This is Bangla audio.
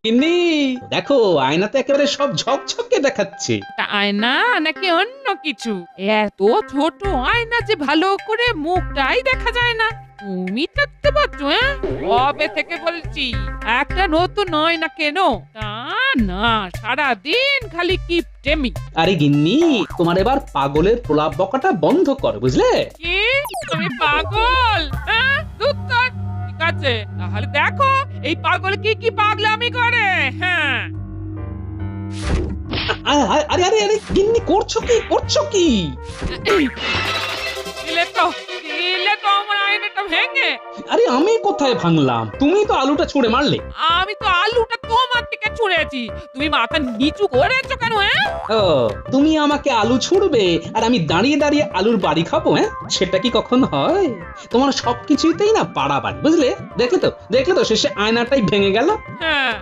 গিন্নি দেখো আয়নাতে একেবারে সব ঝকঝকে দেখাচ্ছে। তা আয়না নাকি অন্য কিছু? এত ছোট আয়না যে ভালো করে মুখটাই দেখা যায় না। তুমি থাকতে পারছো? কবে থেকে বলছি একটা নতুন আয়না কেন? তা না, সারাদিন খালি কিপটেমি। আরে গিন্নি তোমার এবার পাগলের প্রলাপ বকাটা বন্ধ কর বুঝলে। কি আমি পাগল? ধুৎ ধর। ঠিক আছে, তাহলে দেখো এই পাগল কি কি পাগলামি করে। হ্যাঁ, আরে আরে আরে গিন্নি করছো কি? দিলে তো আমার আয়নাটা ভেঙে। আরে আমি কোথায় ভাঙলাম? তুমি তো আলুটা ছুঁড়ে মারলে। আমি তো আলুটা তোমার দিকে ছুঁড়েছি, তুমি মাথা নিচু করেছো কেন? ও তুমি আমাকে আলু ছুঁড়বে আর আমি দাঁড়িয়ে দাঁড়িয়ে আলুর বাড়ি খাবো? সেটা কি কখনো হয়? তোমার সবকিছুতেই না বাড়াবাড়ি বুঝলে। দেখলে তো শেষে আয়নাটাই ভেঙে গেল। হ্যাঁ,